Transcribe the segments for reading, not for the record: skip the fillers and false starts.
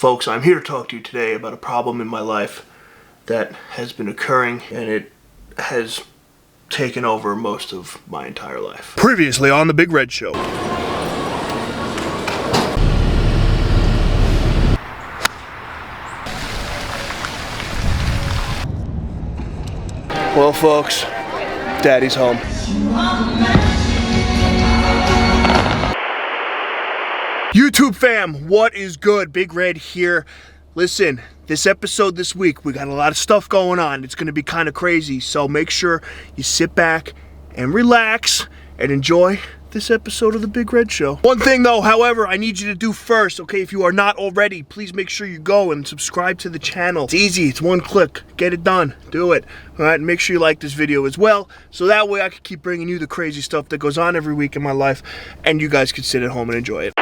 Folks, I'm here to talk to you today about a problem in my life that has been occurring, and it has taken over most of my entire life. Previously on the Big Red Show. Well, folks, Daddy's home. YouTube fam, what is good? Big Red here. Listen, this episode this week, we got a lot of stuff going on. It's going to be kind of crazy, so make sure you sit back and relax and enjoy this episode of the Big Red Show. One thing though, however, I need you to do first, okay? If you are not already, please make sure you go and subscribe to the channel. It's easy, it's one click. Get it done, do it. All right, and make sure you like this video as well, so that way I can keep bringing you the crazy stuff that goes on every week in my life, and you guys can sit at home and enjoy it.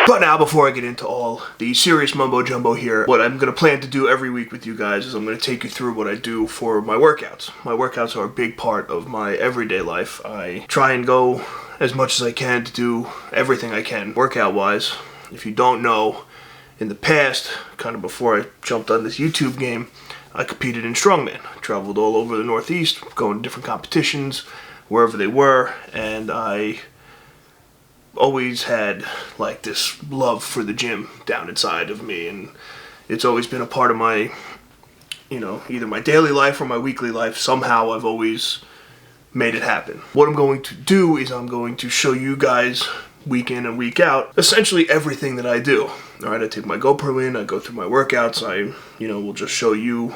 But now, before I get into all the serious mumbo jumbo here, what I'm going to plan to do every week with you guys is I'm going to take you through what I do for my workouts. My workouts are a big part of my everyday life. I try and go as much as I can to do everything I can workout-wise. If you don't know, in the past, kind of before I jumped on this YouTube game, I competed in strongman. I traveled all over the Northeast, going to different competitions, wherever they were, and I always had like this love for the gym down inside of me, and it's always been a part of my, either my daily life or my weekly life. Somehow I've always made it happen. What I'm going to do is I'm going to show you guys week in and week out essentially everything that I do. Alright, I take my GoPro in, I go through my workouts, I will just show you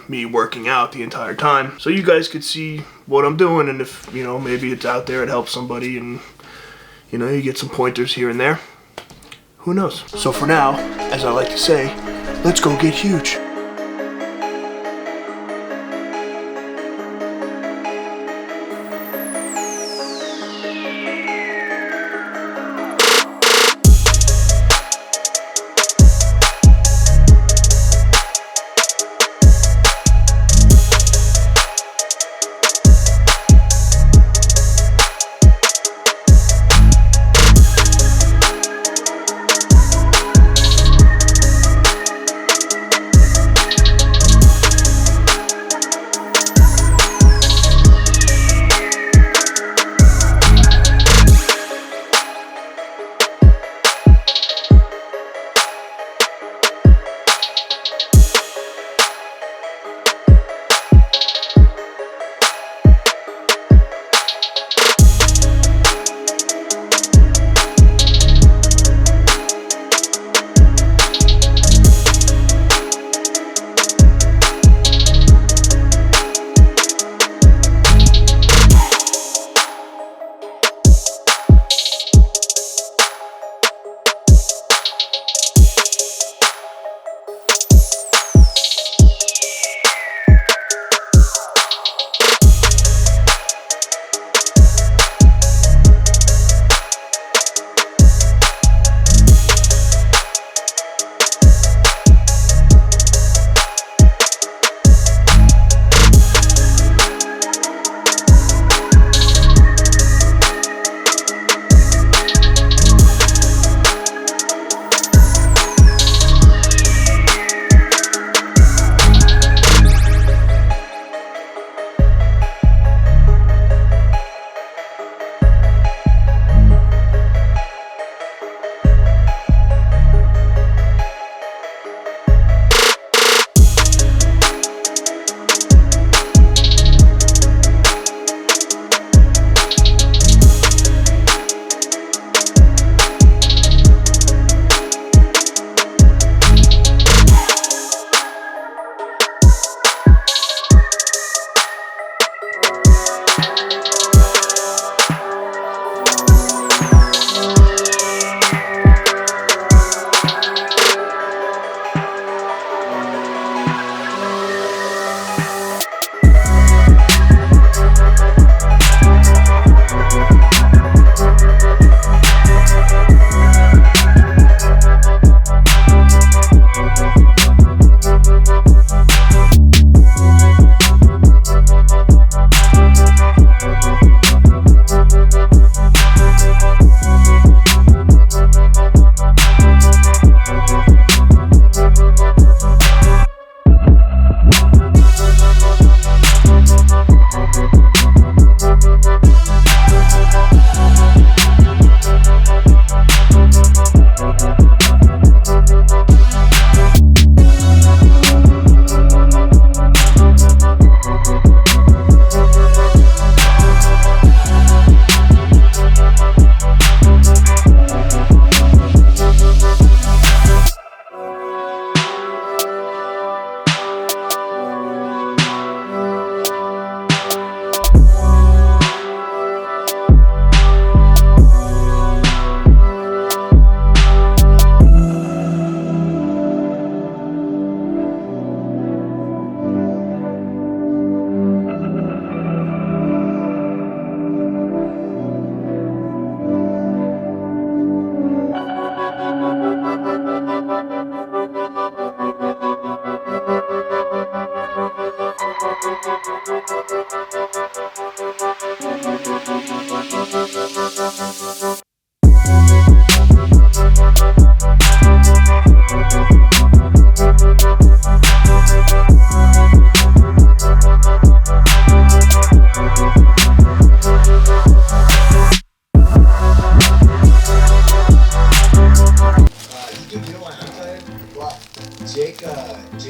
me working out the entire time, so you guys could see what I'm doing, and if maybe it's out there, it helps somebody, and you get some pointers here and there. Who knows? So for now, as I like to say, let's go get huge.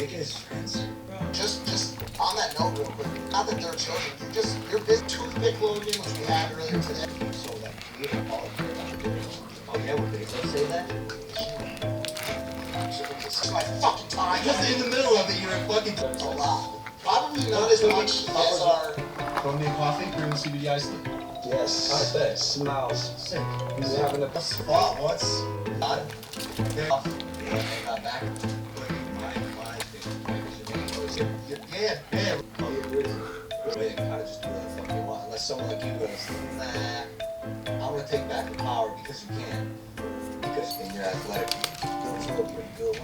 taking his friends. Just on that note real quick, not that they're children, your big toothpick loading, which we had earlier today. So that you have all oh yeah, we're gonna go say that? This is my fucking time. Just in the middle of it, you're fucking a lot. Probably not as much as our Colombian coffee, green CBD iced tea. Yes. I bet. Smiles. Sick. He's having a spot once. Not back. Yeah. Oh, you're really. Wait, kind of just do whatever the fuck you want. Unless someone like you goes, nah, I'm gonna take back the power because you can. Because you're athletic. You're pretty good.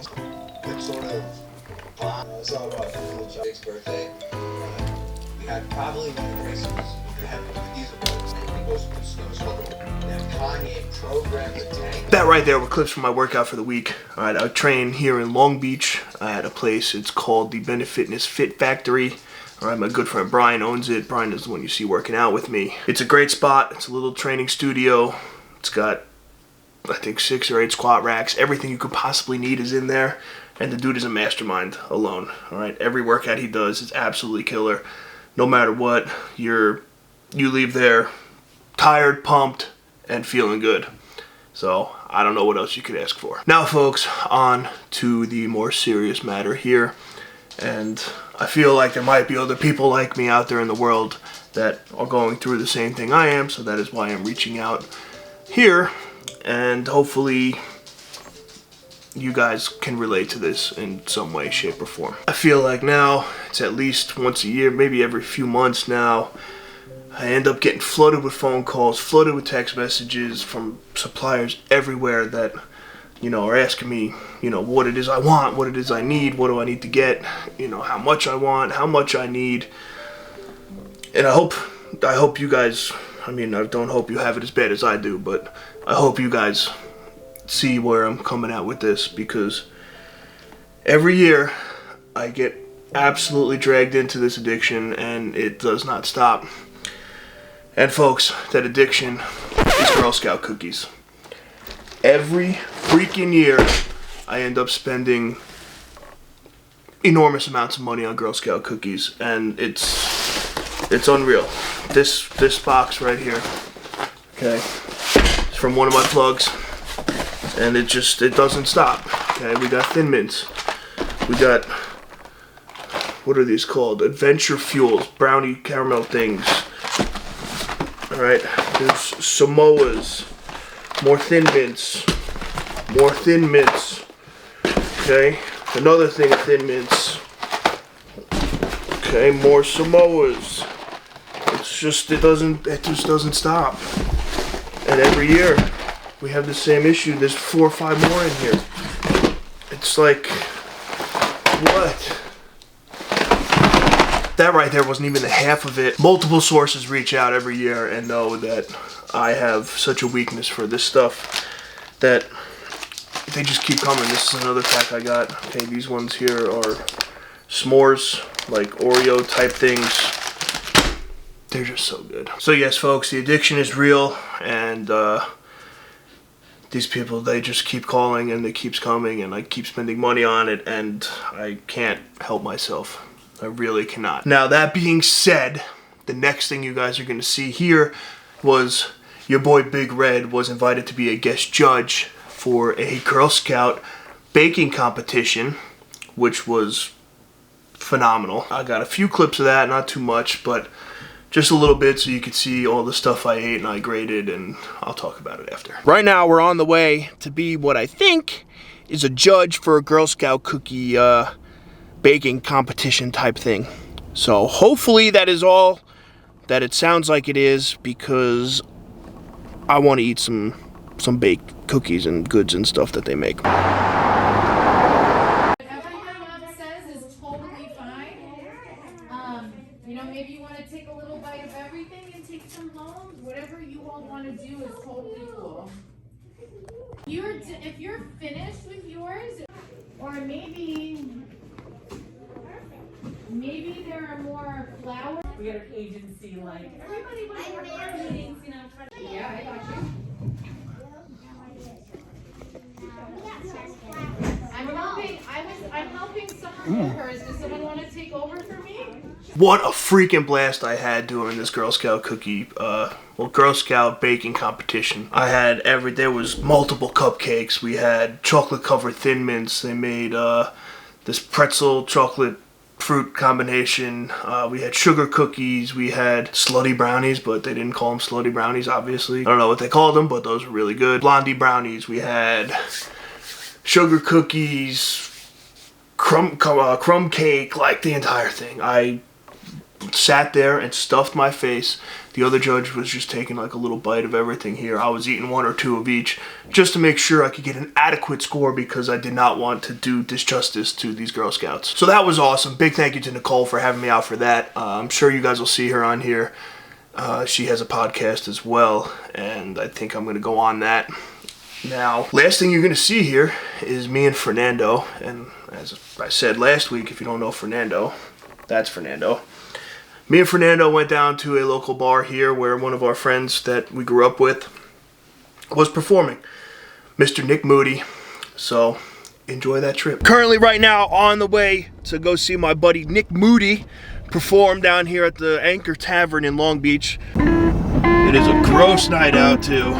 Good sort of. It's all about Jake's birthday. We had probably one of the races. We had these events. It goes to snow shovel. And Kanye programmed the tank. That right there were clips from my workout for the week. All right, I train here in Long Beach. I had a place. It's called the Bennett Fitness Fit Factory. All right, my good friend Brian owns it. Brian is the one you see working out with me. It's a great spot. It's a little training studio. It's got, I think, 6 or 8 squat racks. Everything you could possibly need is in there. And the dude is a mastermind alone. All right, every workout he does is absolutely killer. No matter what, you leave there tired, pumped, and feeling good. So I don't know what else you could ask for. Now, folks, on to the more serious matter here. And I feel like there might be other people like me out there in the world that are going through the same thing I am. So that is why I'm reaching out here. And hopefully you guys can relate to this in some way, shape, or form. I feel like now it's at least once a year, maybe every few months now, I end up getting flooded with phone calls, flooded with text messages from suppliers everywhere that, you know, are asking me, you know, what it is I want, what it is I need, what do I need to get, you know, how much I want, how much I need. And I hope you guys, I mean, I don't hope you have it as bad as I do, but I hope you guys see where I'm coming at with this, because every year I get absolutely dragged into this addiction and it does not stop. And folks, that addiction is Girl Scout cookies. Every freaking year I end up spending enormous amounts of money on Girl Scout cookies, and it's unreal. This box right here, okay, it's from one of my plugs. And it doesn't stop. Okay, we got Thin Mints. We got, what are these called? Adventure Fuels, brownie caramel things. All right, there's Samoas, more Thin Mints, more Thin Mints. Okay, another thing of Thin Mints. Okay, more Samoas. It just doesn't stop. And every year we have the same issue. There's 4 or 5 more in here. It's like, what? That right there wasn't even the half of it. Multiple sources reach out every year and know that I have such a weakness for this stuff that they just keep coming. This is another pack I got. Okay, these ones here are s'mores, like Oreo type things. They're just so good. So yes, folks, the addiction is real, and these people, they just keep calling and it keeps coming, and I keep spending money on it, and I can't help myself. I really cannot. Now, that being said, the next thing you guys are going to see here was your boy Big Red was invited to be a guest judge for a Girl Scout baking competition, which was phenomenal. I got a few clips of that, not too much, but just a little bit so you could see all the stuff I ate and I graded, and I'll talk about it after. Right now we're on the way to be what I think is a judge for a Girl Scout cookie baking competition type thing. So hopefully that is all that it sounds like it is, because I want to eat some baked cookies and goods and stuff that they make. You know, maybe you want to take a little bite of everything and take some home. Whatever you all want to do is totally cool. If you're finished with yours, or maybe there are more flowers. We got an agency like everybody wants to work for our meetings, you know. Yeah, I got you. I'm hoping I'm helping someone over. Does someone want to take over for me? What a freaking blast I had doing this Girl Scout cookie, Girl Scout baking competition. I had there was multiple cupcakes. We had chocolate covered Thin Mints. They made this pretzel chocolate fruit combination. We had sugar cookies. We had slutty brownies, but they didn't call them slutty brownies, obviously. I don't know what they called them, but those were really good. Blondie brownies. We had sugar cookies, crumb cake, like the entire thing. I sat there and stuffed my face. The other judge was just taking like a little bite of everything here. I was eating 1 or 2 of each just to make sure I could get an adequate score because I did not want to do disjustice to these Girl Scouts. So that was awesome. Big thank you to Nicole for having me out for that. I'm sure you guys will see her on here. She has a podcast as well, and I think I'm going to go on that. Now, last thing you're going to see here is me and Fernando. And as I said last week, if you don't know Fernando, that's Fernando. Me and Fernando went down to a local bar here where one of our friends that we grew up with was performing, Mr. NikMoody. So, enjoy that trip. Currently, right now, on the way to go see my buddy NikMoody perform down here at the Anchor Tavern in Long Beach. It is a gross night out, too.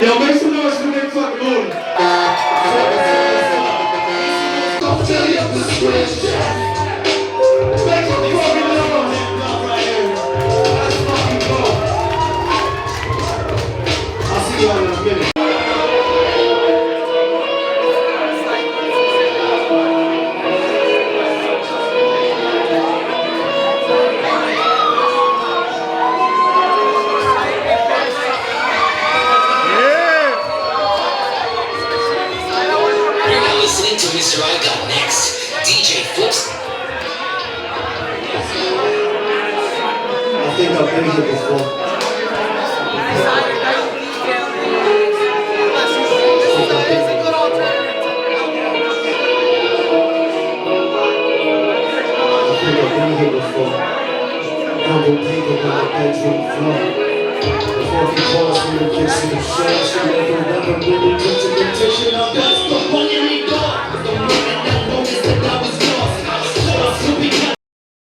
Yo, make some noise for Big fucking Moody. Don't tell you the switch, Jack. Make some fucking noise right here. Let's fucking go. I'll see you all in a minute. Mr. I Got Next, DJ Flips. I think I've been here before. Humble people on the bedroom floor. Before he calls me to get some shots, you never really put to petition. That's the